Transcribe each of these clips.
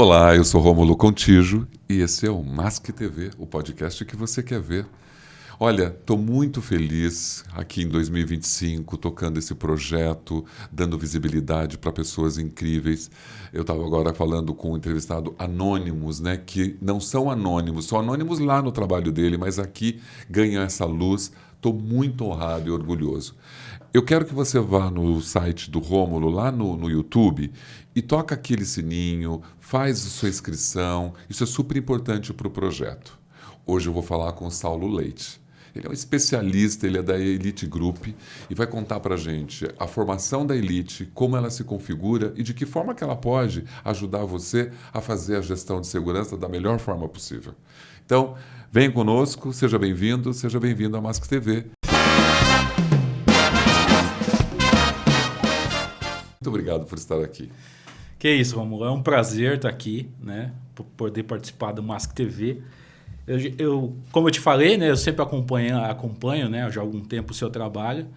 Olá, eu sou Rômulo Contígio e esse é o Mask TV, o podcast que você quer ver. Olha, estou muito feliz aqui em 2025, tocando esse projeto, dando visibilidade para pessoas incríveis. Eu estava agora falando com um entrevistado anônimos, né, que não são anônimos lá no trabalho dele, mas aqui ganham essa luz. Estou muito honrado e orgulhoso. Eu quero que você vá no site do Rômulo, lá no YouTube, e toca aquele sininho, faz a sua inscrição. Isso é super importante para o projeto. Hoje eu vou falar com o Saulo Leite. Ele é um especialista, ele é da Elite Group e vai contar para a gente a formação da Elite, como ela se configura e de que forma que ela pode ajudar você a fazer a gestão de segurança da melhor forma possível. Então, vem conosco, seja bem-vindo à Mask TV. Muito obrigado por estar aqui. Que isso, Romulo. É um prazer estar aqui, né? Poder participar do Mask TV. Como eu te falei, né? Eu sempre acompanho, né? Já há algum tempo o seu trabalho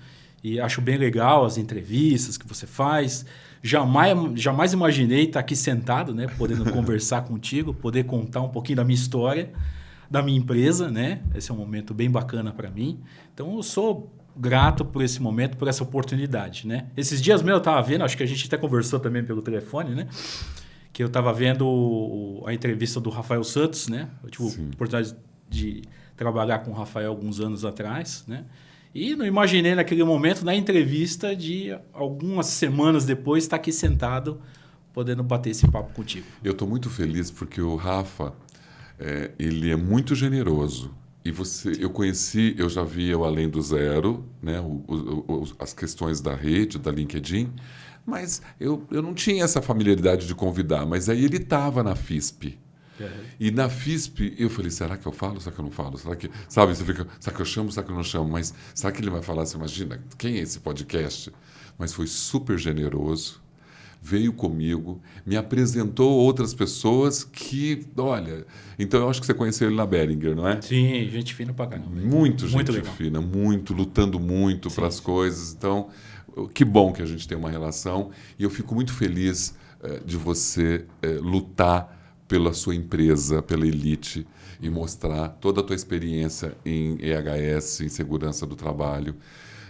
e acho bem legal as entrevistas que você faz. Jamais imaginei estar aqui sentado, né? Podendo conversar contigo, poder contar um pouquinho da minha história, da minha empresa, né? Esse é um momento bem bacana para mim. Então, eu sou grato por esse momento, por essa oportunidade, né? Esses dias mesmo eu estava vendo, acho que a gente até conversou também pelo telefone, né? Que eu estava vendo a entrevista do Rafael Santos, né? Eu tive a oportunidade de trabalhar com o Rafael alguns anos atrás, né? E não imaginei naquele momento, na entrevista, de algumas semanas depois estar aqui sentado, podendo bater esse papo contigo. Eu estou muito feliz porque o Rafa, ele é muito generoso. E eu já vi o Além do Zero, né? As questões da rede, da LinkedIn, mas eu não tinha essa familiaridade de convidar. Mas aí ele estava na FISP. E na FISP eu falei, será que eu falo? Será que eu não falo? Será que, sabe, você fica, será que eu chamo? Será que eu não chamo? Mas será que ele vai falar? Você imagina, quem é esse podcast? Mas foi super generoso. Veio comigo, me apresentou outras pessoas que, olha... Então, eu acho que você conheceu ele na Behringer, não é? Sim, gente fina pra caramba. Muito gente legal. fina, lutando muito para as coisas. Então, que bom que a gente tem uma relação. E eu fico muito feliz de você lutar pela sua empresa, pela Elite, e mostrar toda a tua experiência em EHS, em segurança do trabalho.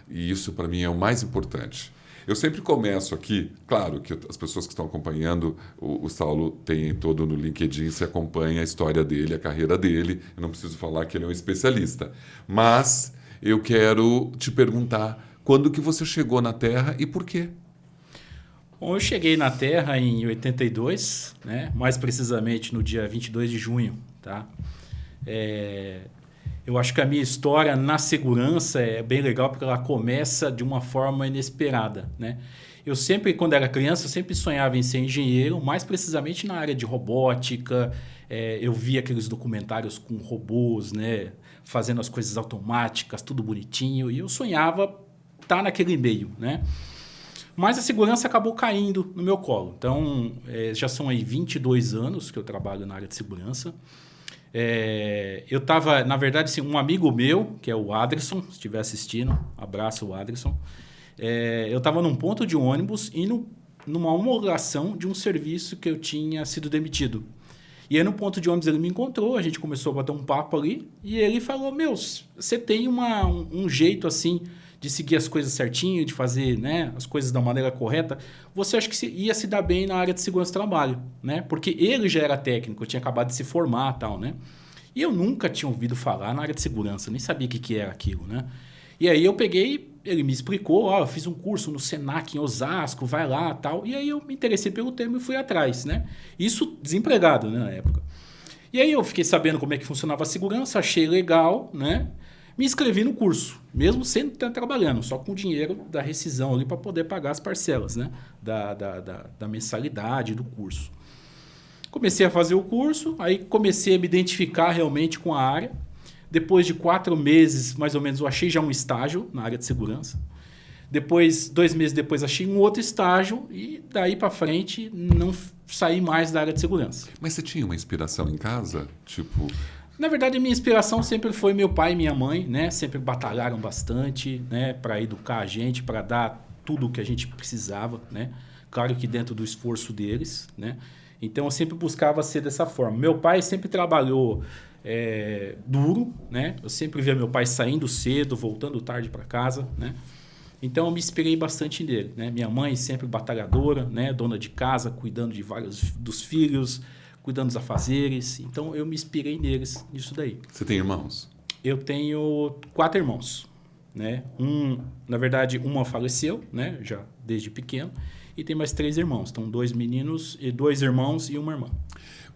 E isso, para mim, é o mais importante. Eu sempre começo aqui, claro que as pessoas que estão acompanhando, o Saulo tem todo no LinkedIn, se acompanha a história dele, a carreira dele. Eu não preciso falar que ele é um especialista. Mas eu quero te perguntar, quando que você chegou na Terra e por quê? Bom, eu cheguei na Terra em 82, né? Mais precisamente no dia 22 de junho. Tá? Eu acho que a minha história na segurança é bem legal porque ela começa de uma forma inesperada, né? Eu sempre, quando era criança, eu sempre sonhava em ser engenheiro, mais precisamente na área de robótica. Eu via aqueles documentários com robôs, né? Fazendo as coisas automáticas, tudo bonitinho. E eu sonhava estar naquele meio, né? Mas a segurança acabou caindo no meu colo. Então, já são aí 22 anos que eu trabalho na área de segurança. Eu estava, na verdade, assim, um amigo meu, que é o Adrson, se estiver assistindo, abraço o Adrson. Eu estava num ponto de ônibus indo numa homologação de um serviço que eu tinha sido demitido. E aí no ponto de ônibus ele me encontrou, a gente começou a bater um papo ali, e ele falou, você tem um jeito assim de seguir as coisas certinho, de fazer, né, as coisas da maneira correta, você acha que ia se dar bem na área de segurança do trabalho, né? Porque ele já era técnico, tinha acabado de se formar e tal, né? E eu nunca tinha ouvido falar na área de segurança, nem sabia o que era aquilo, né? E aí eu peguei, ele me explicou, eu fiz um curso no Senac em Osasco, vai lá e tal. E aí eu me interessei pelo tema e fui atrás, né? Isso desempregado, né, na época. E aí eu fiquei sabendo como é que funcionava a segurança, achei legal, né? Me inscrevi no curso, mesmo sem estar trabalhando, só com o dinheiro da rescisão ali para poder pagar as parcelas, né? Da mensalidade do curso. Comecei a fazer o curso, aí comecei a me identificar realmente com a área. Depois de 4 meses, mais ou menos, eu achei já um estágio na área de segurança. Depois, 2 meses depois, achei um outro estágio e daí para frente não saí mais da área de segurança. Mas você tinha uma inspiração em casa? Tipo... Na verdade, a minha inspiração sempre foi meu pai e minha mãe, né? Sempre batalharam bastante, né? Para educar a gente, para dar tudo o que a gente precisava, né? Claro que dentro do esforço deles, né? Então, eu sempre buscava ser dessa forma. Meu pai sempre trabalhou duro, né? Eu sempre via meu pai saindo cedo, voltando tarde para casa, né? Então, eu me inspirei bastante nele, né? Minha mãe sempre batalhadora, né? Dona de casa, cuidando de vários dos filhos, cuidando dos afazeres. Então, eu me inspirei neles, nisso daí. Você tem irmãos? Eu tenho 4 irmãos, né? Na verdade, uma faleceu, né? Já desde pequeno. E tem mais 3 irmãos. Então, 2 meninos, e 2 irmãos e uma irmã.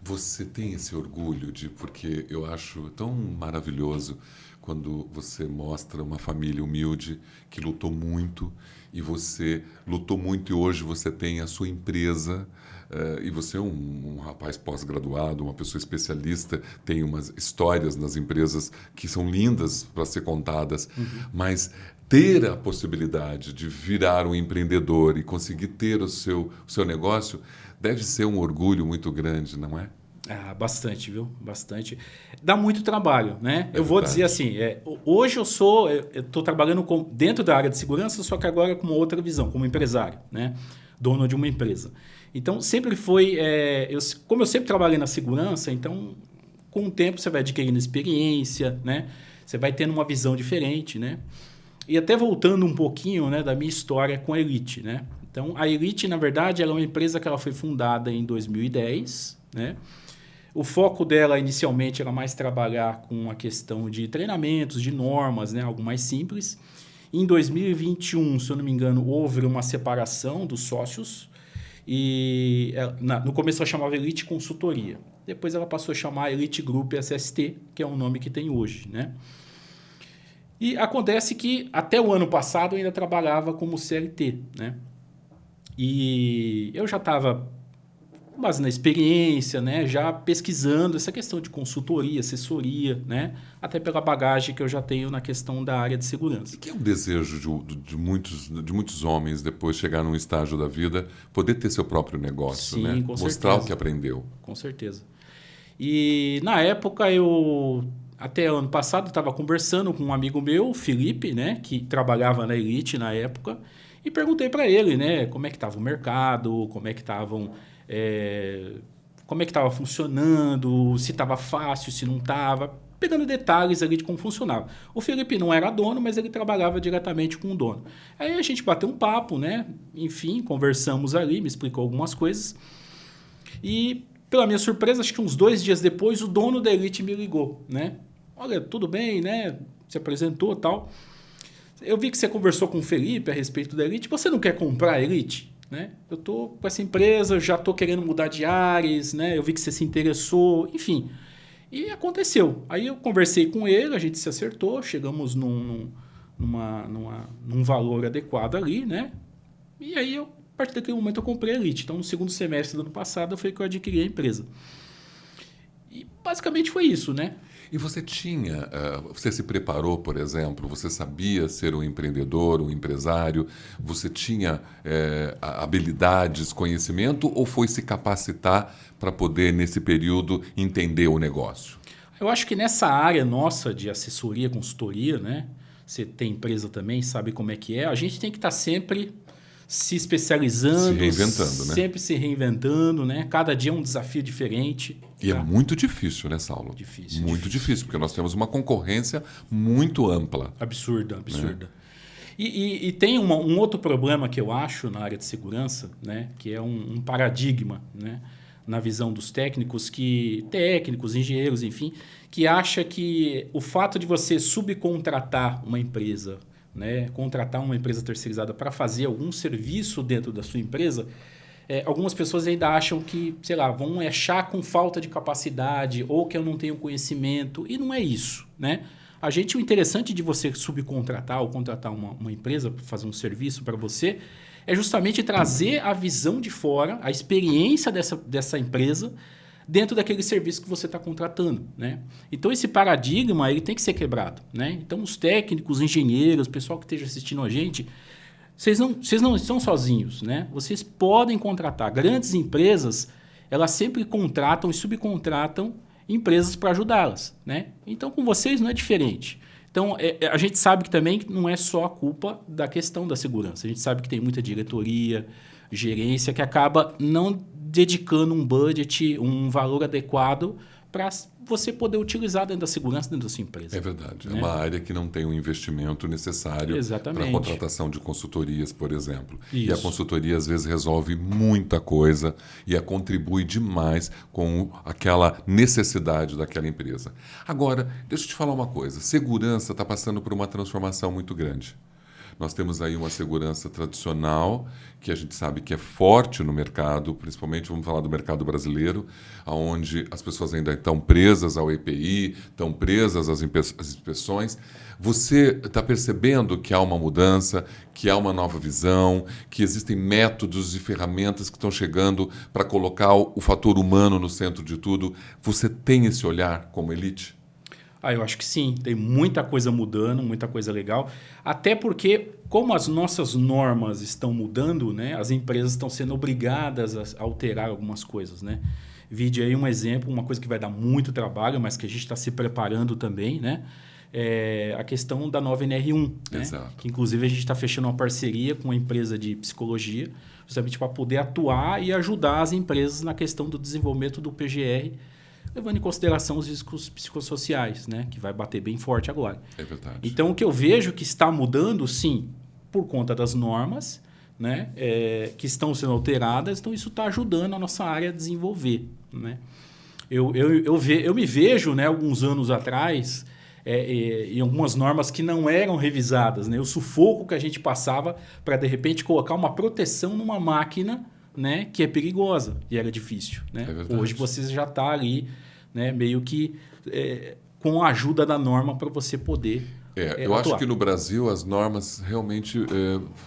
Você tem esse orgulho porque eu acho tão maravilhoso quando você mostra uma família humilde que lutou muito e você lutou muito e hoje você tem a sua empresa e você é um rapaz pós-graduado, uma pessoa especialista, tem umas histórias nas empresas que são lindas para ser contadas, mas ter a possibilidade de virar um empreendedor e conseguir ter o seu negócio deve ser um orgulho muito grande, não é? Ah, bastante, viu? Bastante. Dá muito trabalho, né? Eu vou dizer assim, hoje eu estou trabalhando dentro da área de segurança, só que agora com uma outra visão, como empresário, né? Dono de uma empresa. Então, sempre foi... como eu sempre trabalhei na segurança, então, com o tempo você vai adquirindo experiência, né? Você vai tendo uma visão diferente, né? E até voltando um pouquinho, né, da minha história com a Elite, né? Então, a Elite, na verdade, ela é uma empresa que ela foi fundada em 2010, né? O foco dela, inicialmente, era mais trabalhar com a questão de treinamentos, de normas, né? Algo mais simples. Em 2021, se eu não me engano, houve uma separação dos sócios. E no começo ela chamava Elite Consultoria. Depois ela passou a chamar Elite Group SST, que é o nome que tem hoje, né? E acontece que até o ano passado eu ainda trabalhava como CLT, né? E eu já estava, com base na experiência, né, já pesquisando essa questão de consultoria, assessoria, né, até pela bagagem que eu já tenho na questão da área de segurança. E que é um desejo de muitos homens, depois chegar num estágio da vida, poder ter seu próprio negócio, sim, né? Com mostrar certeza. O que aprendeu. Com certeza. E na época até ano passado, estava conversando com um amigo meu, Felipe, né, que trabalhava na Elite na época, e perguntei para ele, né, como é que estava o mercado, como é que estava funcionando, se estava fácil, se não estava, pegando detalhes ali de como funcionava. O Felipe não era dono, mas ele trabalhava diretamente com o dono. Aí a gente bateu um papo, né, enfim, conversamos ali, me explicou algumas coisas, e pela minha surpresa, acho que uns 2 dias depois, o dono da Elite me ligou, né? Olha, tudo bem, né? Se apresentou e tal. Eu vi que você conversou com o Felipe a respeito da Elite. Você não quer comprar a Elite? Né? Eu tô com essa empresa, já tô querendo mudar de áreas, né? Eu vi que você se interessou, enfim. E aconteceu. Aí eu conversei com ele, a gente se acertou, chegamos num valor adequado ali, né? E aí a partir daquele momento eu comprei a Elite. Então, no segundo semestre do ano passado, foi que eu adquiri a empresa. E basicamente foi isso, né? E você você se preparou, por exemplo, você sabia ser um empreendedor, um empresário, você tinha habilidades, conhecimento, ou foi se capacitar para poder, nesse período, entender o negócio? Eu acho que nessa área nossa de assessoria, consultoria, né? Você tem empresa também, sabe como é que é. A gente tem que estar sempre se especializando, se reinventando, né? Sempre se reinventando, né? Cada dia é um desafio diferente. E tá? É muito difícil, né, Saulo? Muito difícil, porque nós temos uma concorrência muito ampla. Absurda. Né? E tem um outro problema que eu acho na área de segurança, né? Que é um paradigma, né? Na visão dos técnicos, engenheiros, enfim, que acha que o fato de você subcontratar uma empresa, né, contratar uma empresa terceirizada para fazer algum serviço dentro da sua empresa, algumas pessoas ainda acham que, sei lá, vão achar com falta de capacidade ou que eu não tenho conhecimento, e não é isso, né? O interessante de você subcontratar ou contratar uma empresa para fazer um serviço para você é justamente trazer a visão de fora, a experiência dessa empresa dentro daquele serviço que você está contratando, né? Então, esse paradigma ele tem que ser quebrado, né? Então, os técnicos, engenheiros, o pessoal que esteja assistindo a gente, vocês não estão sozinhos, né? Vocês podem contratar. Grandes empresas, elas sempre contratam e subcontratam empresas para ajudá-las, né? Então, com vocês não é diferente. Então, a gente sabe que também não é só a culpa da questão da segurança. A gente sabe que tem muita diretoria, gerência, que acaba não dedicando um budget, um valor adequado para você poder utilizar dentro da segurança dentro da sua empresa. É verdade. Né? É uma área que não tem o investimento necessário para a contratação de consultorias, por exemplo. Isso. E a consultoria, às vezes, resolve muita coisa e contribui demais com aquela necessidade daquela empresa. Agora, deixa eu te falar uma coisa. Segurança está passando por uma transformação muito grande. Nós temos aí uma segurança tradicional, que a gente sabe que é forte no mercado, principalmente vamos falar do mercado brasileiro, onde as pessoas ainda estão presas ao EPI, estão presas às inspeções. Você está percebendo que há uma mudança, que há uma nova visão, que existem métodos e ferramentas que estão chegando para colocar o fator humano no centro de tudo. Você tem esse olhar como Elite? Eu acho que sim, tem muita coisa mudando, muita coisa legal. Até porque, como as nossas normas estão mudando, né, as empresas estão sendo obrigadas a alterar algumas coisas. Né? Vide aí um exemplo, uma coisa que vai dar muito trabalho, mas que a gente está se preparando também, né? É a questão da nova NR1. Né? Que, inclusive, a gente está fechando uma parceria com uma empresa de psicologia, justamente para poder atuar e ajudar as empresas na questão do desenvolvimento do PGR, levando em consideração os riscos psicossociais, né? Que vai bater bem forte agora. É verdade. Então, o que eu vejo que está mudando, sim, por conta das normas, né? Que estão sendo alteradas, então isso está ajudando a nossa área a desenvolver. Né? Eu me vejo, né, alguns anos atrás, em algumas normas que não eram revisadas. Né? O sufoco que a gente passava para, de repente, colocar uma proteção numa máquina, né, que é perigosa e era difícil. Né? Hoje você já está ali, né, meio que com a ajuda da norma para você poder eu atuar. acho que no Brasil as normas realmente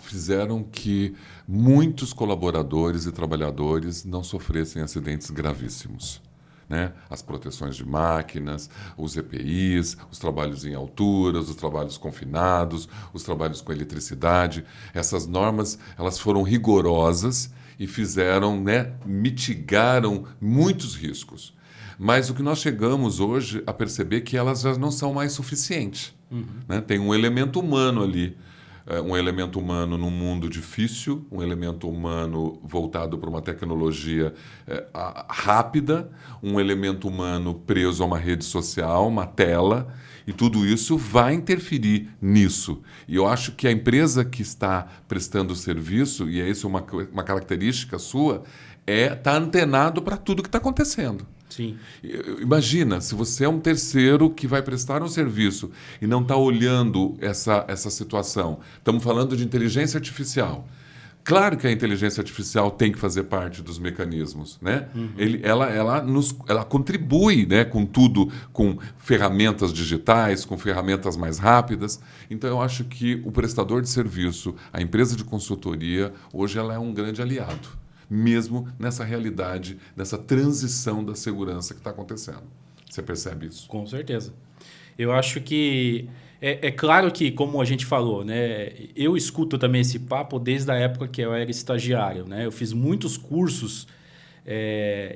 fizeram que muitos colaboradores e trabalhadores não sofressem acidentes gravíssimos. Né? As proteções de máquinas, os EPIs, os trabalhos em alturas, os trabalhos confinados, os trabalhos com eletricidade. Essas normas elas foram rigorosas e fizeram, né, mitigaram muitos riscos. Mas o que nós chegamos hoje a perceber é que elas já não são mais suficientes. Né? Tem um elemento humano ali, um elemento humano num mundo difícil, um elemento humano voltado para uma tecnologia rápida, um elemento humano preso a uma rede social, uma tela, e tudo isso vai interferir nisso. E eu acho que a empresa que está prestando serviço, e é isso uma característica sua, está antenado para tudo que está acontecendo. Sim. Imagina, se você é um terceiro que vai prestar um serviço e não está olhando essa situação. Estamos falando de inteligência artificial. Claro que a inteligência artificial tem que fazer parte dos mecanismos, né? Ela contribui, né, com tudo, com ferramentas digitais, com ferramentas mais rápidas. Então, eu acho que o prestador de serviço, a empresa de consultoria, hoje ela é um grande aliado, mesmo nessa realidade, nessa transição da segurança que está acontecendo. Você percebe isso? Com certeza. Eu acho que é claro que, como a gente falou, né, eu escuto também esse papo desde a época que eu era estagiário. Né? Eu fiz muitos cursos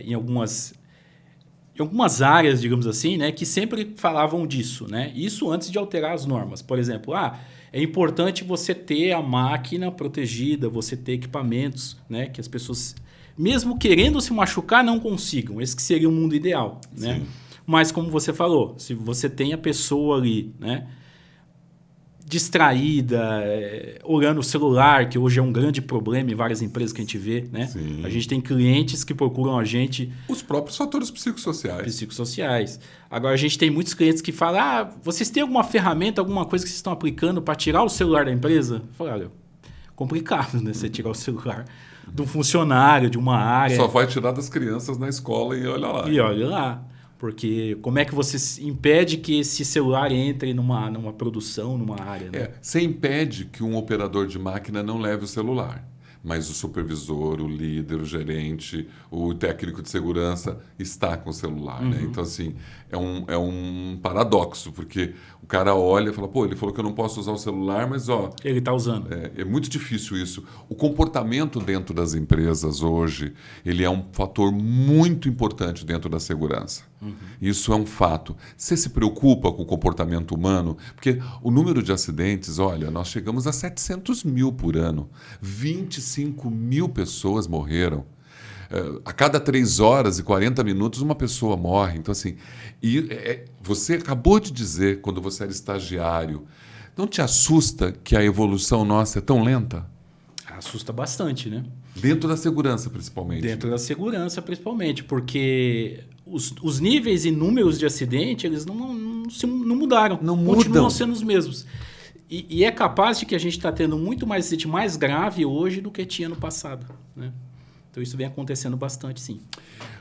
em algumas áreas, digamos assim, né, que sempre falavam disso. Né? Isso antes de alterar as normas. Por exemplo, é importante você ter a máquina protegida, você ter equipamentos, né, que as pessoas, mesmo querendo se machucar, não consigam. Esse que seria o mundo ideal. Né? Mas, como você falou, se você tem a pessoa ali, né, distraída, olhando o celular, que hoje é um grande problema em várias empresas que a gente vê. Né? A gente tem clientes que procuram a gente... Os próprios fatores psicossociais. Agora, a gente tem muitos clientes que falam, vocês têm alguma ferramenta, alguma coisa que vocês estão aplicando para tirar o celular da empresa? Eu falo, olha, complicado, né? Você tirar o celular de um funcionário, de uma área. Só vai tirar das crianças na escola e olha lá. E olha lá. Porque como é que você impede que esse celular entre numa produção, numa área? Né? Você impede que um operador de máquina não leve o celular. Mas o supervisor, o líder, o gerente, o técnico de segurança está com o celular. Né? Então, assim, é um paradoxo, porque o cara olha e fala, ele falou que eu não posso usar o celular, mas ele está usando. É muito difícil isso. O comportamento dentro das empresas hoje, ele é um fator muito importante dentro da segurança. Isso é um fato. Você se preocupa com o comportamento humano? Porque o número de acidentes, olha, nós chegamos a 700 mil por ano. 25 mil pessoas morreram. A cada 3 horas e 40 minutos uma pessoa morre. Então, assim, você acabou de dizer, quando você era estagiário, não te assusta que a evolução nossa é tão lenta? Assusta bastante, né? Dentro da segurança, principalmente. Dentro da segurança, principalmente, porque os níveis e números de acidente, eles não mudaram. Não continuam mudam. sendo os mesmos. E é capaz de que a gente está tendo muito mais acidente mais grave hoje do que tinha no passado, né? Então, isso vem acontecendo bastante, sim.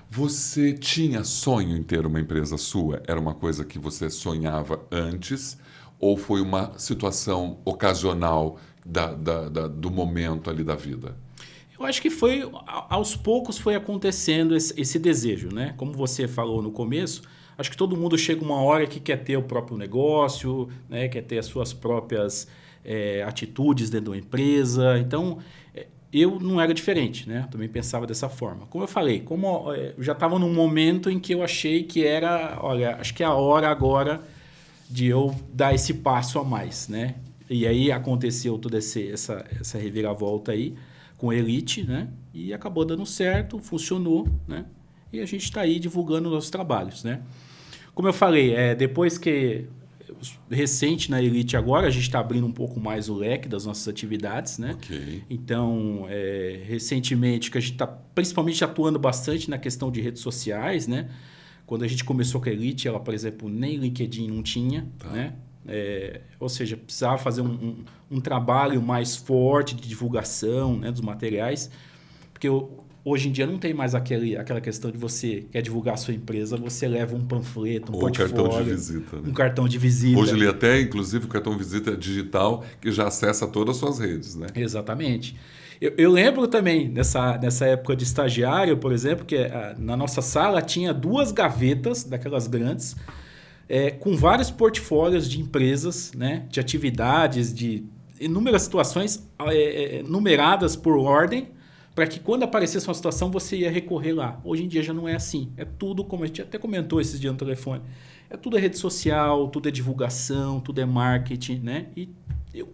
Você tinha sonho em ter uma empresa sua? Era uma coisa que você sonhava antes? Ou foi uma situação ocasional do momento ali da vida? Eu acho que aos poucos foi acontecendo esse desejo, né? Como você falou no começo, acho que todo mundo chega uma hora que quer ter o próprio negócio, né? Quer ter as suas próprias atitudes dentro de uma empresa. Então, eu não era diferente, né? Também pensava dessa forma. Como eu falei, eu já estava num momento em que eu achei que acho que é a hora agora de eu dar esse passo a mais, né? E aí aconteceu toda essa reviravolta aí com a Elite, né? E acabou dando certo, funcionou, né? E a gente está aí divulgando nossos trabalhos, né? Como eu falei, depois que recente na Elite agora, a gente está abrindo um pouco mais o leque das nossas atividades, né? Okay. Então, recentemente, que a gente está principalmente atuando bastante na questão de redes sociais, né? Quando a gente começou com a Elite, ela, por exemplo, nem LinkedIn não tinha, né? Ou seja, precisava fazer um trabalho mais forte de divulgação, né, dos materiais, porque hoje em dia não tem mais aquela questão de você quer divulgar a sua empresa, você leva um panfleto, um portfólio, cartão de visita, né? Um cartão de visita. Hoje ele até, inclusive, o cartão de visita digital que já acessa todas as suas redes, né? Exatamente. Eu lembro também, nessa época de estagiário, por exemplo, que na nossa sala tinha 2 gavetas, daquelas grandes, com vários portfólios de empresas, né, de atividades, de inúmeras situações numeradas por ordem, para que quando aparecesse uma situação você ia recorrer lá. Hoje em dia já não é assim. É tudo, como a gente até comentou esses dias no telefone, tudo rede social, tudo é divulgação, tudo é marketing, né? E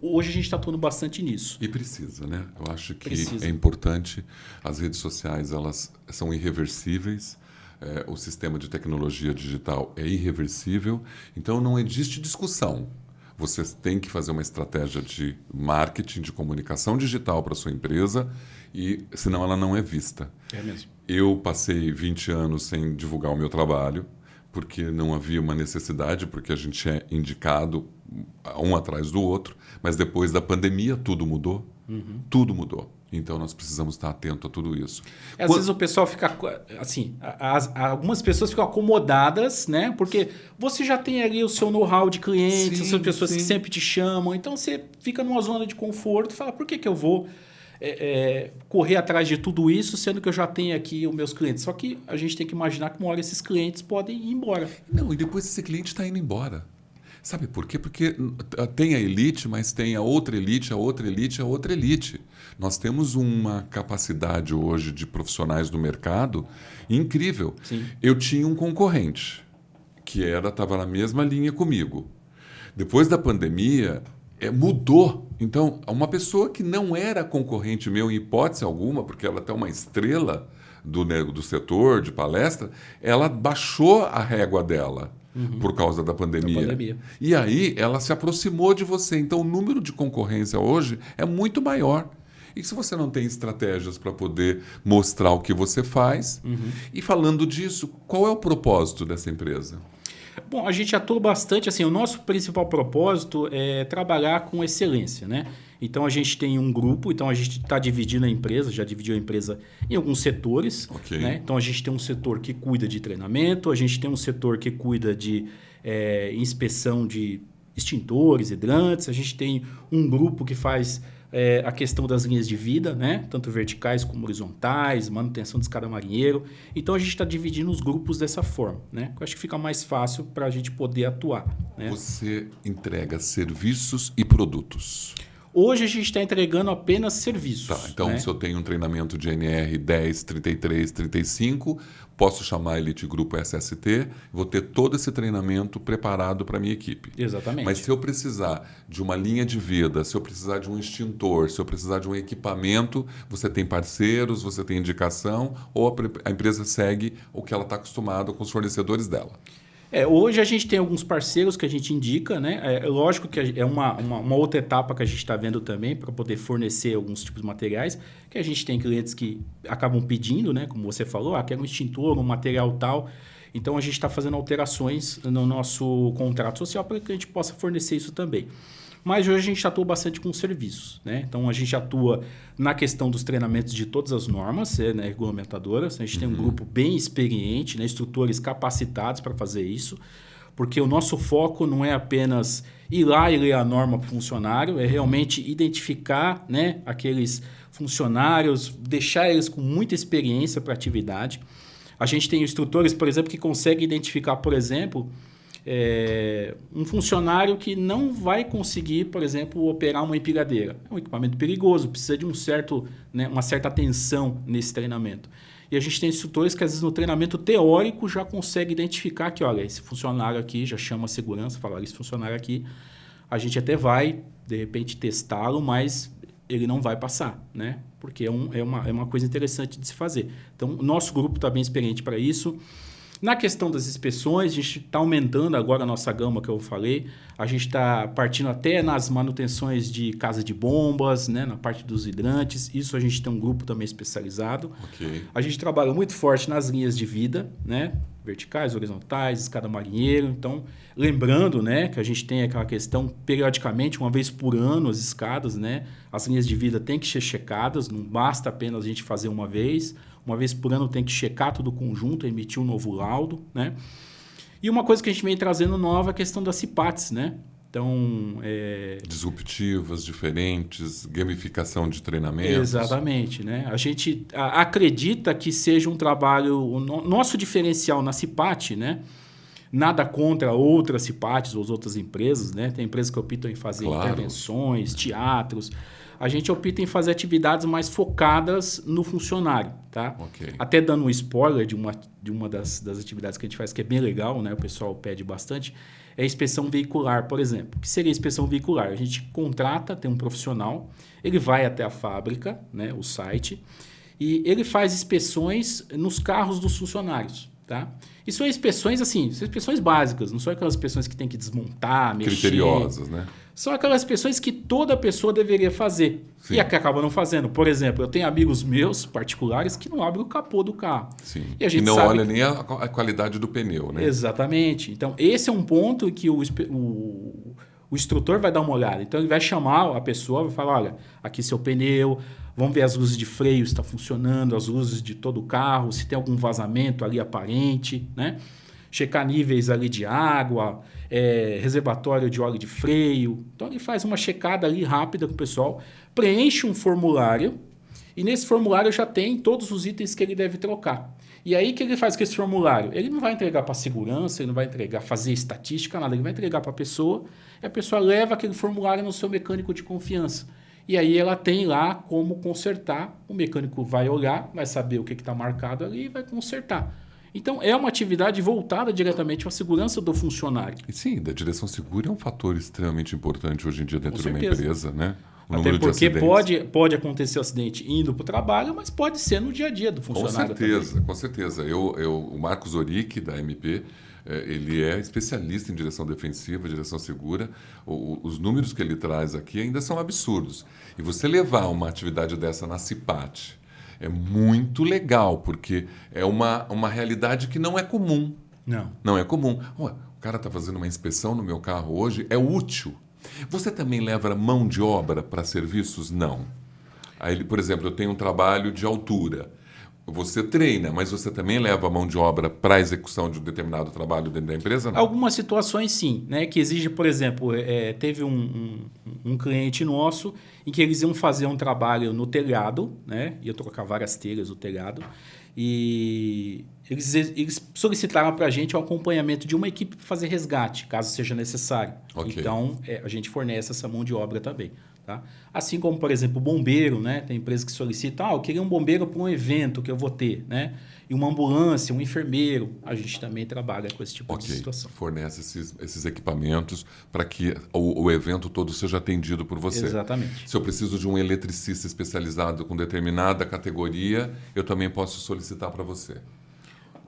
hoje a gente está atuando bastante nisso. E precisa, né? Eu acho que Precisa. é importante. As redes sociais, elas são irreversíveis. O sistema de tecnologia digital é irreversível. Então, não existe discussão. Você tem que fazer uma estratégia de marketing, de comunicação digital para a sua empresa, e senão ela não é vista. É mesmo. Eu passei 20 anos sem divulgar o meu trabalho, porque não havia uma necessidade, porque a gente é indicado um atrás do outro, mas depois da pandemia tudo mudou. Uhum. Tudo mudou. Então nós precisamos estar atento a tudo isso. Às vezes o pessoal fica assim, algumas pessoas ficam acomodadas, né? Porque você já tem ali o seu know-how de clientes, as pessoas que sempre te chamam, então você fica numa zona de conforto e fala, por que eu vou correr atrás de tudo isso, sendo que eu já tenho aqui os meus clientes? Só que a gente tem que imaginar que uma hora esses clientes podem ir embora. Não, e depois esse cliente está indo embora. Sabe por quê? Porque tem a elite, mas tem a outra elite, a outra elite, a outra elite. Nós temos uma capacidade hoje de profissionais do mercado incrível. Sim. Eu tinha um concorrente que estava na mesma linha comigo. Depois da pandemia, mudou. Então, uma pessoa que não era concorrente meu em hipótese alguma, porque ela até uma estrela do setor de palestra, ela baixou a régua dela. Por causa da pandemia. E aí ela se aproximou de você. Então o número de concorrência hoje é muito maior. E se você não tem estratégias para poder mostrar o que você faz? E falando disso, qual é o propósito dessa empresa? Bom, a gente atua bastante, assim, o nosso principal propósito é trabalhar com excelência, né? Então a gente tem um grupo, então a gente está dividindo a empresa, já dividiu a empresa em alguns setores. Okay. Né? Então a gente tem um setor que cuida de treinamento, a gente tem um setor que cuida de inspeção de extintores, hidrantes, a gente tem um grupo que faz a questão das linhas de vida, né? Tanto verticais como horizontais, manutenção de escada marinheiro. Então a gente está dividindo os grupos dessa forma, né? Eu acho que fica mais fácil para a gente poder atuar. Né? Você entrega serviços e produtos. Hoje a gente está entregando apenas serviços. Tá, então, né? se eu tenho um treinamento de NR 10, 33, 35, posso chamar a Elite Grupo SST, vou ter todo esse treinamento preparado para a minha equipe. Exatamente. Mas se eu precisar de uma linha de vida, se eu precisar de um extintor, se eu precisar de um equipamento, você tem parceiros, você tem indicação, ou a empresa segue o que ela está acostumada com os fornecedores dela? Hoje a gente tem alguns parceiros que a gente indica, né? Lógico que é uma outra etapa que a gente está vendo também para poder fornecer alguns tipos de materiais, que a gente tem clientes que acabam pedindo, né? Como você falou, quer um extintor, um material tal. Então a gente está fazendo alterações no nosso contrato social para que a gente possa fornecer isso também. Mas hoje a gente atua bastante com serviços, né? Então a gente atua na questão dos treinamentos de todas as normas, né, regulamentadoras. A gente tem um grupo bem experiente, né, instrutores capacitados para fazer isso, porque o nosso foco não é apenas ir lá e ler a norma para o funcionário, é realmente identificar, né, aqueles funcionários, deixar eles com muita experiência para a atividade. A gente tem instrutores, por exemplo, que conseguem identificar, por exemplo, um funcionário que não vai conseguir, por exemplo, operar uma empilhadeira. É um equipamento perigoso, precisa de uma certa atenção nesse treinamento. E a gente tem instrutores que, às vezes, no treinamento teórico já consegue identificar que, olha, esse funcionário aqui já chama a segurança, fala, esse funcionário aqui, a gente até vai, de repente, testá-lo, mas ele não vai passar, né? Porque é uma coisa interessante de se fazer. Então, o nosso grupo está bem experiente para isso. Na questão das inspeções, a gente está aumentando agora a nossa gama, que eu falei. A gente está partindo até nas manutenções de casa de bombas, né? Na parte dos hidrantes. Isso a gente tem um grupo também especializado. Okay. A gente trabalha muito forte nas linhas de vida, né? Verticais, horizontais, escada marinheiro. Então, lembrando, né, que a gente tem aquela questão, periodicamente, uma vez por ano, as escadas, né? As linhas de vida têm que ser checadas, não basta apenas a gente fazer uma vez. Uma vez por ano tem que checar todo o conjunto, emitir um novo laudo, né? E uma coisa que a gente vem trazendo nova é a questão das CIPATs, né? Então, disruptivas, diferentes, gamificação de treinamentos. Exatamente, né? A gente acredita que seja um trabalho... O nosso diferencial na CIPAT, né? Nada contra outras CIPATs ou outras empresas, né? Tem empresas que optam em fazer intervenções, teatros. A gente opta em fazer atividades mais focadas no funcionário, tá? Okay. Até dando um spoiler de uma das atividades que a gente faz, que é bem legal, né? O pessoal pede bastante, é a inspeção veicular, por exemplo. O que seria a inspeção veicular? A gente contrata, tem um profissional, ele vai até a fábrica, né? O site, e ele faz inspeções nos carros dos funcionários, tá? E são inspeções, assim, são inspeções básicas, não são aquelas inspeções que tem que desmontar, mexer. Criteriosas, né? São aquelas inspeções que toda pessoa deveria fazer. Sim. E a que acaba não fazendo. Por exemplo, eu tenho amigos meus particulares que não abrem o capô do carro. Sim. E a gente não sabe olha nem a qualidade do pneu, né? Exatamente. Então, esse é um ponto que o instrutor vai dar uma olhada. Então, ele vai chamar a pessoa, vai falar, olha, aqui seu pneu, vamos ver as luzes de freio se está funcionando, as luzes de todo o carro, se tem algum vazamento ali aparente, né? Checar níveis ali de água, reservatório de óleo de freio. Então, ele faz uma checada ali rápida com o pessoal, preenche um formulário e nesse formulário já tem todos os itens que ele deve trocar. E aí, o que ele faz com esse formulário? Ele não vai entregar para a segurança, ele não vai fazer estatística, nada. Ele vai entregar para a pessoa e a pessoa leva aquele formulário no seu mecânico de confiança. E aí, ela tem lá como consertar. O mecânico vai olhar, vai saber o que está marcado ali e vai consertar. Então, é uma atividade voltada diretamente à segurança do funcionário. E sim, da direção segura é um fator extremamente importante hoje em dia dentro de uma empresa, né? Até porque pode acontecer um acidente indo para o trabalho, mas pode ser no dia a dia do funcionário. Com certeza. O Marcos Oric, da MP, ele é especialista em direção defensiva, direção segura. Os números que ele traz aqui ainda são absurdos. E você levar uma atividade dessa na CIPAT é muito legal, porque é uma realidade que não é comum. Não é comum. O cara está fazendo uma inspeção no meu carro hoje, é útil. Você também leva mão de obra para serviços? Não. Aí, por exemplo, eu tenho um trabalho de altura. Você treina, mas você também leva a mão de obra para a execução de um determinado trabalho dentro da empresa? Não? Algumas situações sim, né? Que exige, por exemplo, teve um cliente nosso em que eles iam fazer um trabalho no telhado, né? Ia trocar várias telhas no telhado e eles solicitaram para a gente o acompanhamento de uma equipe para fazer resgate, caso seja necessário. Okay. Então, a gente fornece essa mão de obra também. Tá? Assim como, por exemplo, o bombeiro, né? Tem empresas que solicitam, eu queria um bombeiro para um evento que eu vou ter, né? E uma ambulância, um enfermeiro. A gente também trabalha com esse tipo de situação. Fornece esses equipamentos para que o evento todo seja atendido por você. Exatamente. Se eu preciso de um eletricista especializado com determinada categoria, eu também posso solicitar para você.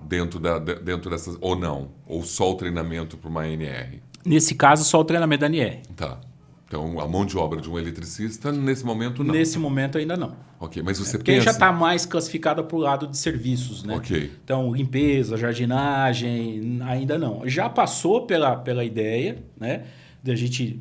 Dentro dessas, ou não? Ou só o treinamento para uma ANR? Nesse caso, só o treinamento da ANR. Tá. Então, a mão de obra de um eletricista, nesse momento, não. Nesse momento, ainda não. Ok, mas você porque já está mais classificada para o lado de serviços, né? Ok. Então, limpeza, jardinagem, ainda não. Já passou pela ideia, né? De a gente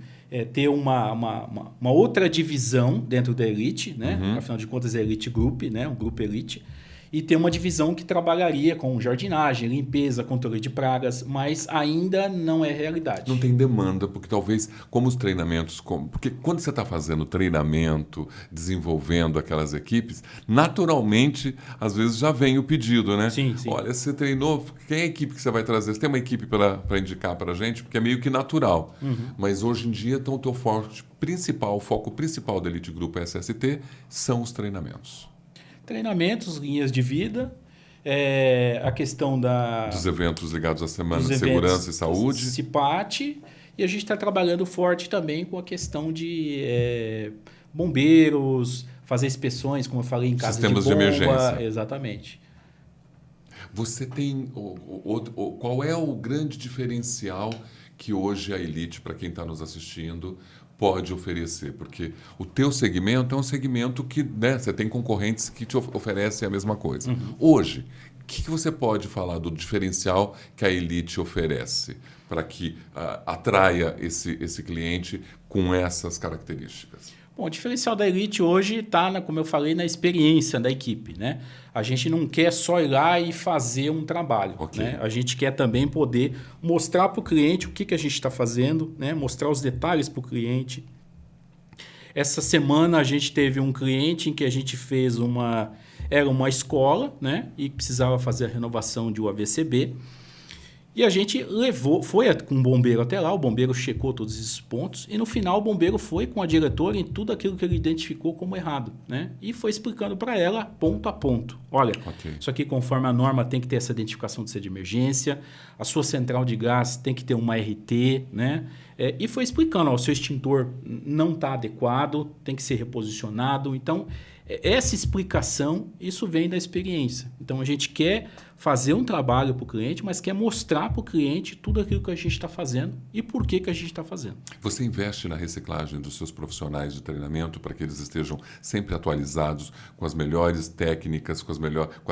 ter uma outra divisão dentro da Elite, né? Afinal de contas, é Elite Group, né? Um grupo Elite. E ter uma divisão que trabalharia com jardinagem, limpeza, controle de pragas, mas ainda não é realidade. Não tem demanda, porque talvez, como os treinamentos... Porque quando você está fazendo treinamento, desenvolvendo aquelas equipes, naturalmente, às vezes já vem o pedido, né? Sim. Olha, você treinou, quem é a equipe que você vai trazer? Você tem uma equipe para indicar para a gente? Porque é meio que natural. Mas hoje em dia, então, o teu foco principal da Elite Group SST são os treinamentos. Treinamentos, linhas de vida, a questão dos eventos ligados à Semana de Segurança e Saúde. CIPAT, e a gente está trabalhando forte também com a questão de bombeiros, fazer inspeções, como eu falei, em casa sistemas de bomba. De emergência. Exatamente. Você tem... qual é o grande diferencial que hoje a Elite, para quem está nos assistindo, pode oferecer? Porque o teu segmento é um segmento que, né, você tem concorrentes que te oferecem a mesma coisa. Hoje, o que você pode falar do diferencial que a Elite oferece para que atraia esse cliente com essas características? Bom, o diferencial da Elite hoje está, como eu falei, na experiência da equipe, né? A gente não quer só ir lá e fazer um trabalho. Okay. Né? A gente quer também poder mostrar para o cliente o que a gente está fazendo, né? Mostrar os detalhes para o cliente. Essa semana a gente teve um cliente em que a gente fez era uma escola, né? E precisava fazer a renovação de UAVCB. E a gente foi com um bombeiro até lá, o bombeiro checou todos esses pontos e no final o bombeiro foi com a diretora em tudo aquilo que ele identificou como errado, né? E foi explicando para ela ponto a ponto. Olha, isso aqui conforme a norma tem que ter essa identificação de ser de emergência, a sua central de gás tem que ter uma RT, né? E foi explicando, o seu extintor não está adequado, tem que ser reposicionado. Então, essa explicação, isso vem da experiência. Então, a gente quer fazer um trabalho para o cliente, mas quer mostrar para o cliente tudo aquilo que a gente está fazendo e por que a gente está fazendo. Você investe na reciclagem dos seus profissionais de treinamento para que eles estejam sempre atualizados, com as melhores técnicas, com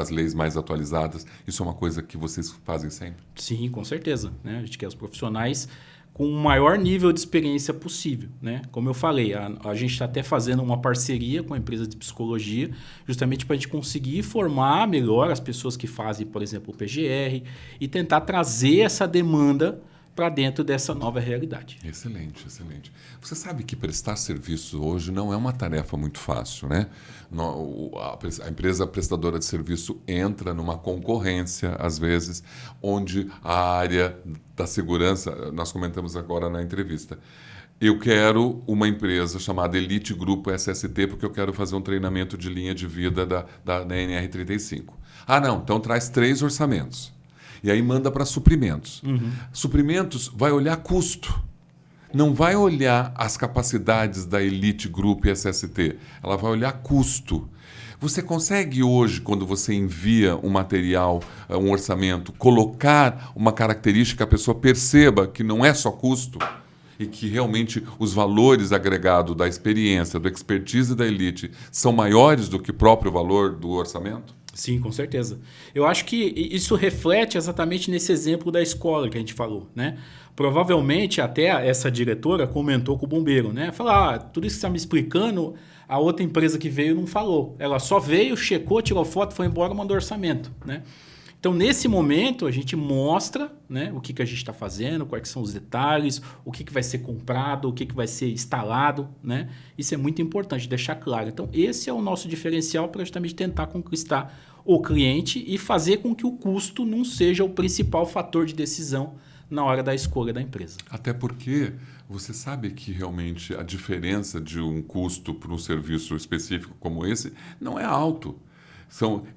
as leis mais atualizadas. Isso é uma coisa que vocês fazem sempre? Sim, com certeza. Né? A gente quer os profissionais com o maior nível de experiência possível. Né? Como eu falei, a gente está até fazendo uma parceria com a empresa de psicologia, justamente para a gente conseguir formar melhor as pessoas que fazem, por exemplo, o PGR e tentar trazer essa demanda para dentro dessa nova realidade. Excelente, excelente. Você sabe que prestar serviço hoje não é uma tarefa muito fácil, né? A empresa prestadora de serviço entra numa concorrência, às vezes, onde a área da segurança, nós comentamos agora na entrevista, eu quero uma empresa chamada Elite Grupo SST porque eu quero fazer um treinamento de linha de vida da NR35. Ah, não, então traz 3 orçamentos. E aí manda para suprimentos. Suprimentos vai olhar custo. Não vai olhar as capacidades da Elite Group SST. Ela vai olhar custo. Você consegue hoje, quando você envia um material, um orçamento, colocar uma característica que a pessoa perceba que não é só custo e que realmente os valores agregados da experiência, do expertise da Elite são maiores do que o próprio valor do orçamento? Sim, com certeza. Eu acho que isso reflete exatamente nesse exemplo da escola que a gente falou, né? Provavelmente até essa diretora comentou com o bombeiro, né? Falou, tudo isso que você está me explicando, a outra empresa que veio não falou. Ela só veio, checou, tirou foto, foi embora, mandou orçamento, né? Então, nesse momento, a gente mostra, né, o que a gente está fazendo, quais são os detalhes, o que vai ser comprado, o que vai ser instalado. Né? Isso é muito importante, deixar claro. Então, esse é o nosso diferencial para justamente tentar conquistar o cliente e fazer com que o custo não seja o principal fator de decisão na hora da escolha da empresa. Até porque você sabe que realmente a diferença de um custo para um serviço específico como esse não é alto.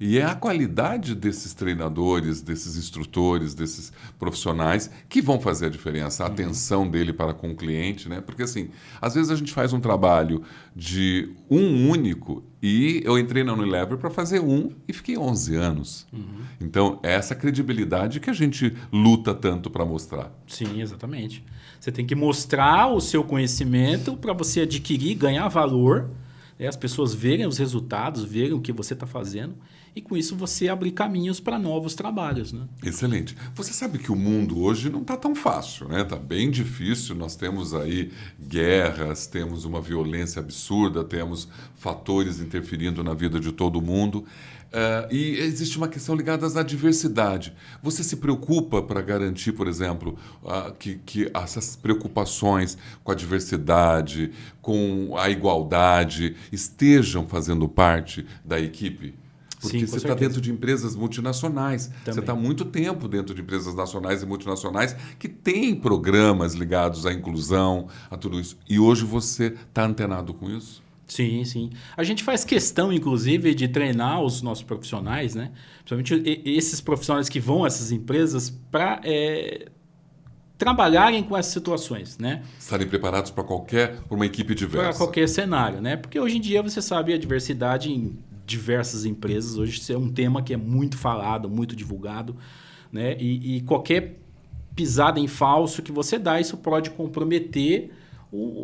E é a qualidade desses treinadores, desses instrutores, desses profissionais que vão fazer a diferença, a atenção dele para com o cliente, né? Porque assim, às vezes a gente faz um trabalho de um único e eu entrei na Unilever para fazer e fiquei 11 anos. Então, é essa credibilidade que a gente luta tanto para mostrar. Sim, exatamente. Você tem que mostrar o seu conhecimento para você adquirir, ganhar valor, as pessoas verem os resultados, verem o que você está fazendo e com isso você abrir caminhos para novos trabalhos, né? Excelente. Você sabe que o mundo hoje não está tão fácil, né? Está bem difícil. Nós temos aí guerras, temos uma violência absurda, temos fatores interferindo na vida de todo mundo. E existe uma questão ligada à diversidade. Você se preocupa para garantir, por exemplo, que essas preocupações com a diversidade, com a igualdade, estejam fazendo parte da equipe? Porque Sim, você está dentro de empresas multinacionais. Também. Você está há muito tempo dentro de empresas nacionais e multinacionais que têm programas ligados à inclusão, a tudo isso. E hoje você está antenado com isso? Sim, sim. A gente faz questão, inclusive, de treinar os nossos profissionais, né? Principalmente esses profissionais que vão a essas empresas para trabalharem com essas situações, né? Estarem preparados para uma equipe diversa. Para qualquer cenário, né? Porque hoje em dia você sabe a diversidade em diversas empresas. Hoje isso é um tema que é muito falado, muito divulgado, né? E qualquer pisada em falso que você dá, isso pode comprometer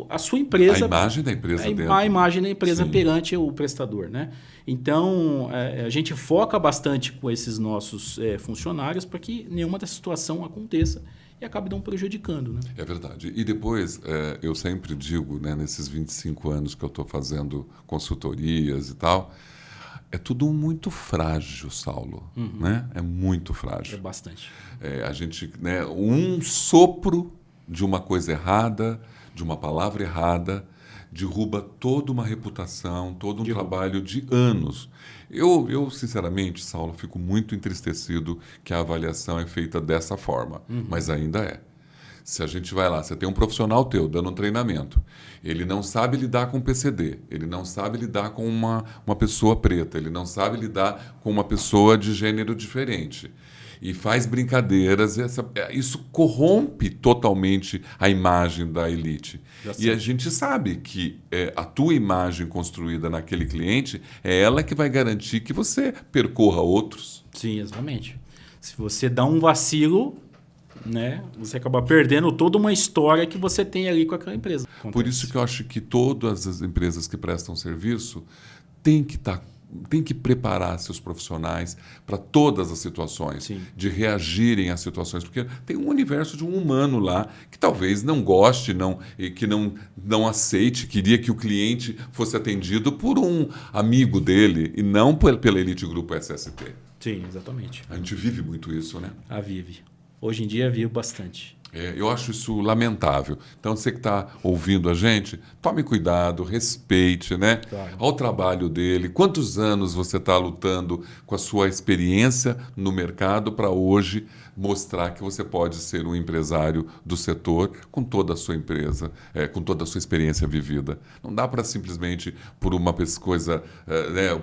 a sua empresa, a imagem da empresa a imagem da empresa Sim. perante o prestador, né? Então a gente foca bastante com esses nossos funcionários para que nenhuma dessa situação aconteça e acabe não prejudicando, né? É verdade. E depois, eu sempre digo, né, nesses 25 anos que eu estou fazendo consultorias e tal, é tudo muito frágil, Saulo. Né? É muito frágil. É bastante. A gente, né, um sopro de uma coisa errada, de uma palavra errada, derruba toda uma reputação, todo um trabalho de anos. Eu, sinceramente, Saulo, fico muito entristecido que a avaliação é feita dessa forma, mas ainda é. Se a gente vai lá, você tem um profissional teu dando um treinamento, ele não sabe lidar com PCD, ele não sabe lidar com uma pessoa preta, ele não sabe lidar com uma pessoa de gênero diferente. E faz brincadeiras, isso corrompe totalmente a imagem da elite. E a gente sabe que a tua imagem construída naquele cliente é ela que vai garantir que você percorra outros. Sim, exatamente. Se você dá um vacilo, né, você acaba perdendo toda uma história que você tem ali com aquela empresa. Por isso que eu acho que todas as empresas que prestam serviço têm que preparar seus profissionais para todas as situações, Sim. de reagirem às situações, porque tem um universo de um humano lá que talvez não goste, que não aceite, queria que o cliente fosse atendido por um amigo dele e não pela Elite Grupo SST. Sim, exatamente. A gente vive muito isso, né? Vive. Hoje em dia vive bastante. Eu acho isso lamentável. Então, você que está ouvindo a gente, tome cuidado, respeite, né? Claro. Ao trabalho dele. Quantos anos você está lutando com a sua experiência no mercado para hoje mostrar que você pode ser um empresário do setor com toda a sua empresa, com toda a sua experiência vivida. Não dá para simplesmente, por uma coisa,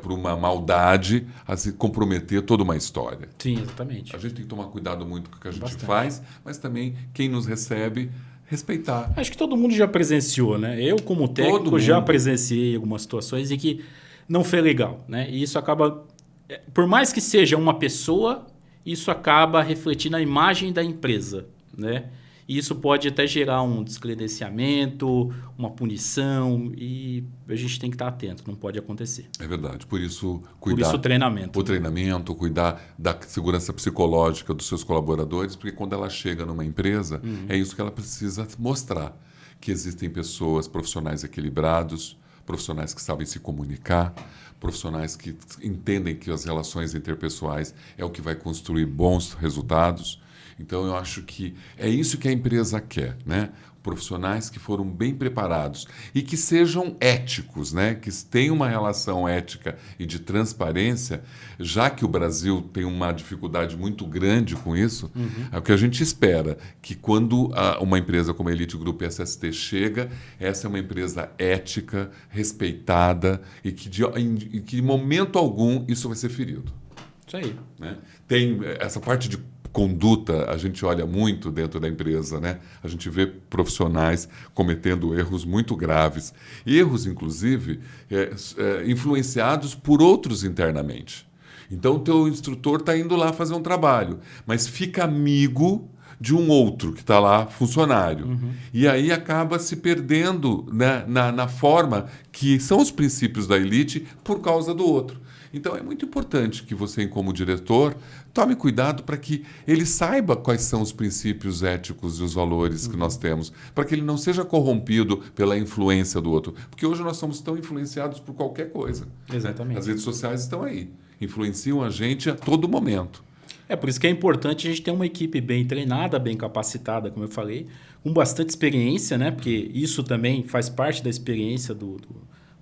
por uma maldade, se comprometer toda uma história. Sim, exatamente. A gente tem que tomar cuidado muito com o que a gente Bastante. faz, mas também quem nos recebe, respeitar. Acho que todo mundo já presenciou, né? Eu, como técnico, já presenciei algumas situações em que não foi legal, né? E isso acaba... Por mais que seja uma pessoa, isso acaba refletindo a imagem da empresa, né? E isso pode até gerar um descredenciamento, uma punição, e a gente tem que estar atento, não pode acontecer. É verdade, por isso Por isso o treinamento. O treinamento, cuidar da segurança psicológica dos seus colaboradores, porque quando ela chega numa empresa, é isso que ela precisa mostrar, que existem pessoas, profissionais equilibrados, profissionais que sabem se comunicar, profissionais que entendem que as relações interpessoais é o que vai construir bons resultados. Então, eu acho que é isso que a empresa quer, né? Profissionais que foram bem preparados e que sejam éticos, né? Que tenham uma relação ética e de transparência, já que o Brasil tem uma dificuldade muito grande com isso, é o que a gente espera, que quando uma empresa como a Elite Group SST chega, essa é uma empresa ética, respeitada e que em momento algum isso vai ser ferido. Isso aí. Né? Tem essa parte de conduta, a gente olha muito dentro da empresa, né? A gente vê profissionais cometendo erros muito graves. Erros, inclusive, influenciados por outros internamente. Então, o teu instrutor está indo lá fazer um trabalho, mas fica amigo de um outro que está lá, funcionário. E aí acaba se perdendo, né, na forma que são os princípios da Elite por causa do outro. Então, é muito importante que você, como diretor, tome cuidado para que ele saiba quais são os princípios éticos e os valores que nós temos, para que ele não seja corrompido pela influência do outro. Porque hoje nós somos tão influenciados por qualquer coisa. Exatamente. Né? As redes sociais estão aí, influenciam a gente a todo momento. É por isso que é importante a gente ter uma equipe bem treinada, bem capacitada, como eu falei, com bastante experiência, né? Porque isso também faz parte da experiência do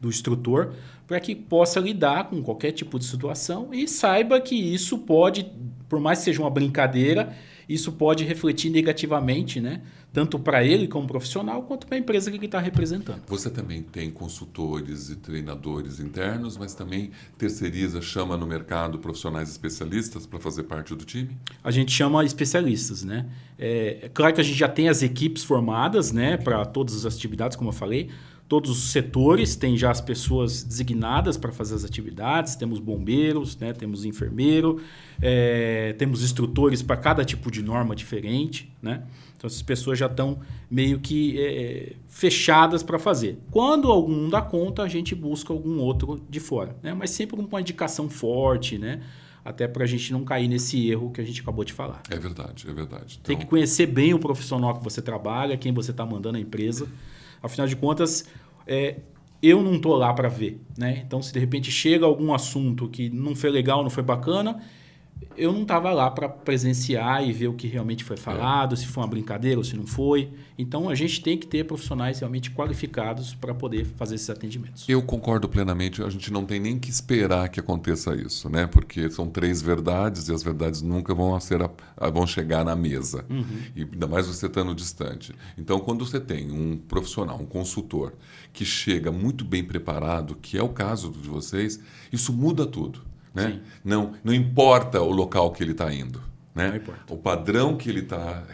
instrutor, para que possa lidar com qualquer tipo de situação e saiba que isso pode, por mais que seja uma brincadeira, isso pode refletir negativamente, né? Tanto para ele como profissional, quanto para a empresa que ele está representando. Você também tem consultores e treinadores internos, mas também terceiriza, chama no mercado profissionais especialistas para fazer parte do time? A gente chama especialistas, né? É claro que a gente já tem as equipes formadas, né, para todas as atividades, como eu falei. Todos os setores têm já as pessoas designadas para fazer as atividades. Temos bombeiros, né? Temos enfermeiro, temos instrutores para cada tipo de norma diferente, né? Então, essas pessoas já estão meio que fechadas para fazer. Quando algum não dá conta, a gente busca algum outro de fora, né? Mas sempre com uma indicação forte, né? Até para a gente não cair nesse erro que a gente acabou de falar. É verdade, é verdade. Tem que conhecer bem o profissional que você trabalha, quem você está mandando à empresa. Afinal de contas, eu não estou lá para ver, né? Então, se de repente chega algum assunto que não foi legal, não foi bacana, eu não estava lá para presenciar e ver o que realmente foi falado, se foi uma brincadeira ou se não foi. Então, a gente tem que ter profissionais realmente qualificados para poder fazer esses atendimentos. Eu concordo plenamente. A gente não tem nem que esperar que aconteça isso, né? Porque são 3 verdades e as verdades nunca vão chegar na mesa. E ainda mais você estando distante. Então, quando você tem um profissional, um consultor, que chega muito bem preparado, que é o caso de vocês, isso muda tudo. Né? Não importa o local que ele está indo. Né? Não importa. O padrão que ele está...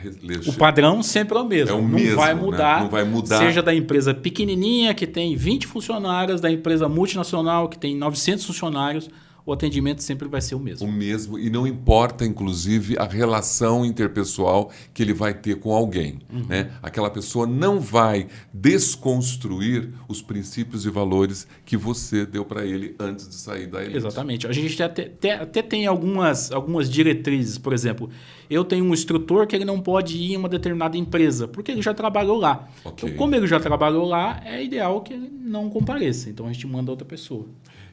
O padrão sempre é o mesmo. Não vai mudar. Né? Não vai mudar. Seja da empresa pequenininha, que tem 20 funcionários, da empresa multinacional, que tem 900 funcionários, o atendimento sempre vai ser o mesmo. O mesmo. E não importa, inclusive, a relação interpessoal que ele vai ter com alguém. Né? Aquela pessoa não vai desconstruir os princípios e valores que você deu para ele antes de sair da Elite. Exatamente. A gente até tem algumas diretrizes. Por exemplo, eu tenho um instrutor que ele não pode ir em uma determinada empresa, porque ele já trabalhou lá. Okay. Então, como ele já trabalhou lá, é ideal que ele não compareça. Então, a gente manda outra pessoa.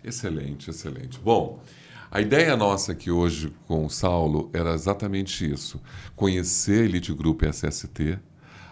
Excelente, excelente. Bom, a ideia nossa aqui hoje com o Saulo era exatamente isso. Conhecer a Elite Group SST,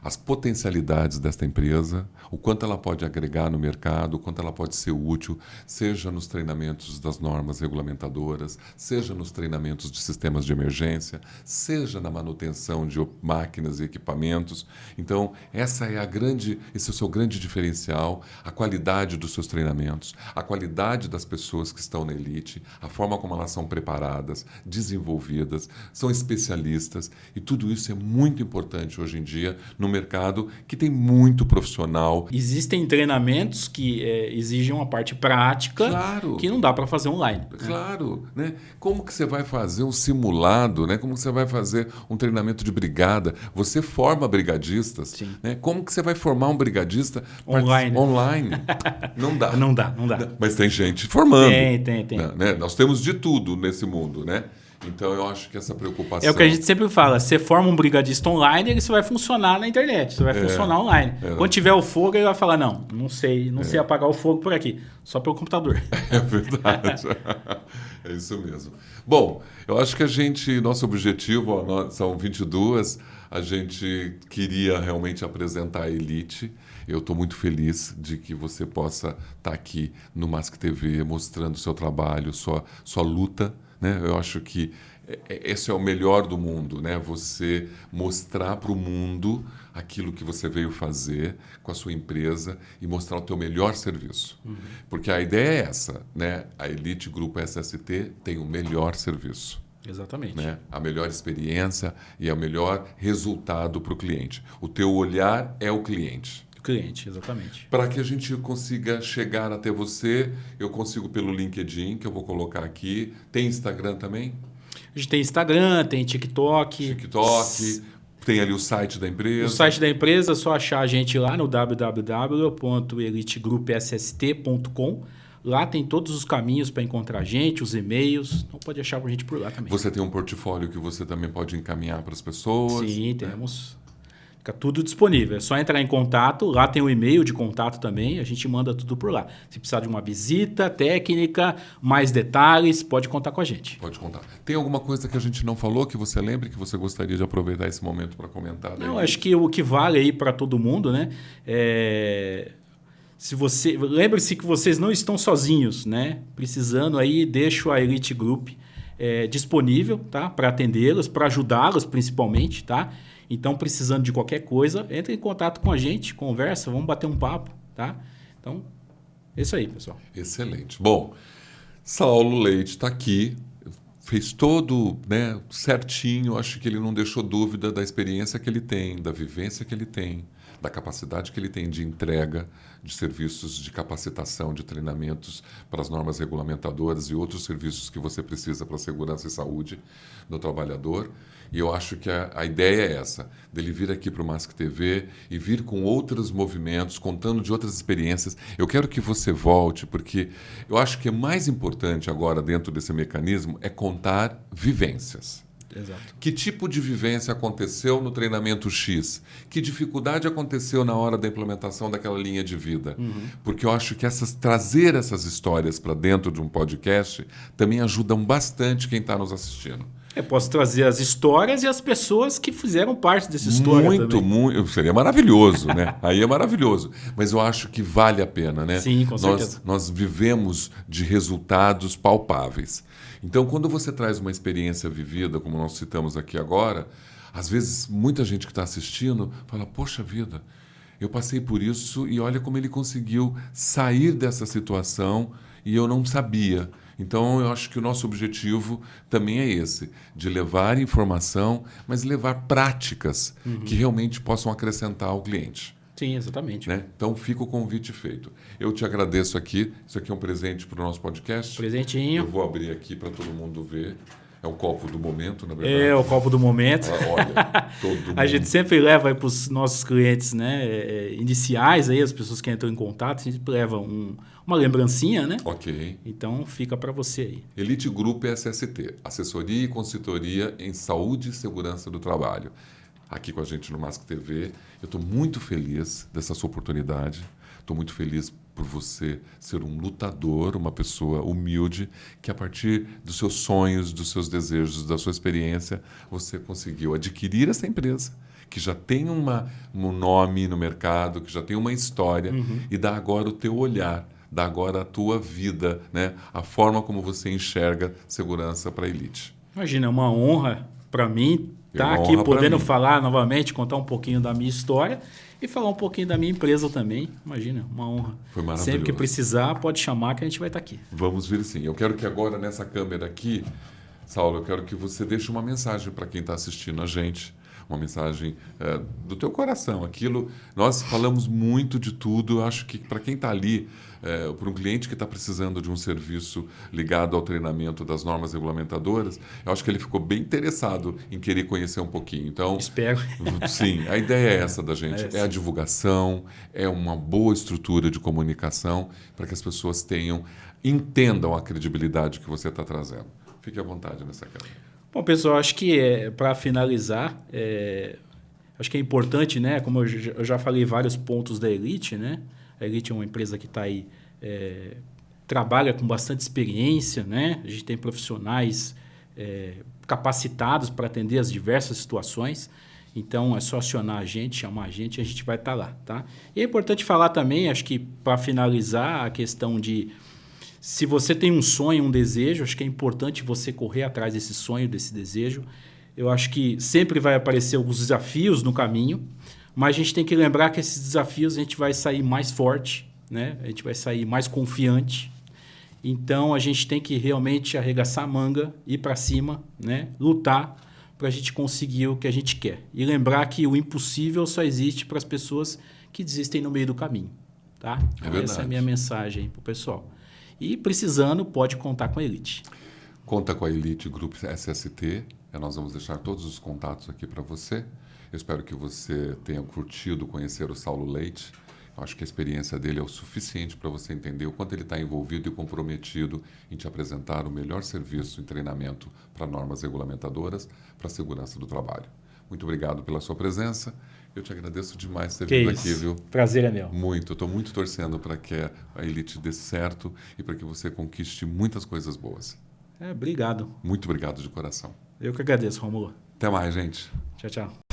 as potencialidades desta empresa, o quanto ela pode agregar no mercado, o quanto ela pode ser útil, seja nos treinamentos das normas regulamentadoras, seja nos treinamentos de sistemas de emergência, seja na manutenção de máquinas e equipamentos. Então, esse é o seu grande diferencial, a qualidade dos seus treinamentos, a qualidade das pessoas que estão na Elite, a forma como elas são preparadas, desenvolvidas, são especialistas, e tudo isso é muito importante hoje em dia no mercado que tem muito profissional. Existem treinamentos que exigem uma parte prática, claro, que não dá para fazer online. Claro. Né? Como que você vai fazer um simulado? Né? Como que você vai fazer um treinamento de brigada? Você forma brigadistas. Né? Como que você vai formar um brigadista online? Não dá. Não dá. Mas tem gente formando. Tem. Né? Nós temos de tudo nesse mundo. Né? Então, eu acho que essa preocupação... É o que a gente sempre fala, você forma um brigadista online, ele só vai funcionar na internet, só vai funcionar online. Quando tiver o fogo, ele vai falar, não sei apagar o fogo por aqui, só pelo computador. É verdade. É isso mesmo. Bom, eu acho que nosso objetivo, são 22, a gente queria realmente apresentar a Elite. Eu estou muito feliz de que você possa estar aqui no Mask TV, mostrando o seu trabalho, sua luta, né? Eu acho que esse é o melhor do mundo, né? Você mostrar para o mundo aquilo que você veio fazer com a sua empresa e mostrar o teu melhor serviço. Porque a ideia é essa, né? A Elite Grupo SST tem o melhor serviço. Exatamente. Né? A melhor experiência e o melhor resultado para o cliente. O teu olhar é o cliente. Cliente, exatamente. Para que a gente consiga chegar até você, eu consigo pelo LinkedIn, que eu vou colocar aqui. Tem Instagram também? A gente tem Instagram, tem TikTok. Tem ali o site da empresa. O site da empresa é só achar a gente lá no www.elitegroupsst.com. Lá tem todos os caminhos para encontrar a gente, os e-mails. Então pode achar a gente por lá também. Você tem um portfólio que você também pode encaminhar para as pessoas? Sim, temos. Fica tudo disponível. É só entrar em contato. Lá tem o e-mail de contato também. A gente manda tudo por lá. Se precisar de uma visita técnica, mais detalhes, pode contar com a gente. Pode contar. Tem alguma coisa que a gente não falou que você lembre, que você gostaria de aproveitar esse momento para comentar? Não, acho que o que vale aí para todo mundo, né? Lembre-se que vocês não estão sozinhos, né? Precisando aí, deixo a Elite Group disponível, tá? Para atendê-los, para ajudá-los principalmente, tá? Então, precisando de qualquer coisa, entre em contato com a gente, conversa, vamos bater um papo, tá? Então, é isso aí, pessoal. Excelente. Bom, Saulo Leite está aqui, fez todo, né, certinho, acho que ele não deixou dúvida da experiência que ele tem, da vivência que ele tem, da capacidade que ele tem de entrega de serviços de capacitação, de treinamentos para as normas regulamentadoras e outros serviços que você precisa para a segurança e saúde do trabalhador. E eu acho que a ideia é essa, dele vir aqui para o Mask TV e vir com outros movimentos, contando de outras experiências. Eu quero que você volte, porque eu acho que é mais importante agora, dentro desse mecanismo, é contar vivências. Exato. Que tipo de vivência aconteceu no treinamento X? Que dificuldade aconteceu na hora da implementação daquela linha de vida? Porque eu acho que trazer essas histórias para dentro de um podcast também ajudam bastante quem está nos assistindo. Eu posso trazer as histórias e as pessoas que fizeram parte dessa história muito. Seria maravilhoso, né? Aí é maravilhoso. Mas eu acho que vale a pena, né? Sim, com certeza. Nós vivemos de resultados palpáveis. Então, quando você traz uma experiência vivida, como nós citamos aqui agora, às vezes muita gente que está assistindo fala, poxa vida, eu passei por isso e olha como ele conseguiu sair dessa situação e eu não sabia. Então, eu acho que o nosso objetivo também é esse, de levar informação, mas levar práticas que realmente possam acrescentar ao cliente. Sim, exatamente. Né? Então, fica o convite feito. Eu te agradeço aqui. Isso aqui é um presente para o nosso podcast. Presentinho. Eu vou abrir aqui para todo mundo ver. É o copo do momento, na verdade. É o copo do momento. Olha, todo mundo. A gente sempre leva para os nossos clientes, né, iniciais, aí, as pessoas que entram em contato, a gente leva uma lembrancinha, né? Ok. Então, fica para você aí. Elite Grupo SST, assessoria e consultoria em saúde e segurança do trabalho. Aqui com a gente no Mask TV. Eu estou muito feliz dessa sua oportunidade. Estou muito feliz por você ser um lutador, uma pessoa humilde, que a partir dos seus sonhos, dos seus desejos, da sua experiência, você conseguiu adquirir essa empresa, que já tem um nome no mercado, que já tem uma história, e dá agora o teu olhar, dá agora a tua vida, né? A forma como você enxerga segurança para a Elite. Imagina, é uma honra para mim estar aqui podendo falar novamente, contar um pouquinho da minha história e falar um pouquinho da minha empresa também. Imagina, uma honra. Foi maravilhoso. Sempre que precisar, pode chamar que a gente vai estar aqui. Vamos vir sim. Eu quero que agora, nessa câmera aqui, Saulo, eu quero que você deixe uma mensagem para quem está assistindo a gente. Uma mensagem do teu coração. Aquilo, nós falamos muito de tudo. Eu acho que para quem está ali, para um cliente que está precisando de um serviço ligado ao treinamento das normas regulamentadoras, eu acho que ele ficou bem interessado em querer conhecer um pouquinho. Então, espero. Sim, a ideia é essa da gente. É a divulgação, é uma boa estrutura de comunicação para que as pessoas entendam a credibilidade que você está trazendo. Fique à vontade nessa casa. Bom, pessoal, acho que para finalizar, acho que é importante, né? Como eu já falei vários pontos da Elite, né? A Elite é uma empresa que está aí, trabalha com bastante experiência, né? A gente tem profissionais capacitados para atender as diversas situações. Então, é só acionar a gente, chamar a gente vai estar lá, tá? E é importante falar também, acho que para finalizar, a questão de se você tem um sonho, um desejo, acho que é importante você correr atrás desse sonho, desse desejo. Eu acho que sempre vai aparecer alguns desafios no caminho, mas a gente tem que lembrar que esses desafios a gente vai sair mais forte, né? A gente vai sair mais confiante. Então, a gente tem que realmente arregaçar a manga, ir para cima, né? Lutar para a gente conseguir o que a gente quer. E lembrar que o impossível só existe para as pessoas que desistem no meio do caminho. Tá? Então, essa é a minha mensagem para o pessoal. E precisando, pode contar com a Elite. Conta com a Elite Grupo SST. Nós vamos deixar todos os contatos aqui para você. Eu espero que você tenha curtido conhecer o Saulo Leite. Eu acho que a experiência dele é o suficiente para você entender o quanto ele está envolvido e comprometido em te apresentar o melhor serviço e treinamento para normas regulamentadoras para a segurança do trabalho. Muito obrigado pela sua presença. Eu te agradeço demais ter vindo aqui, viu? Prazer é meu. Muito. Estou muito torcendo para que a Elite dê certo e para que você conquiste muitas coisas boas. Obrigado. Muito obrigado de coração. Eu que agradeço, Rômulo. Até mais, gente. Tchau, tchau.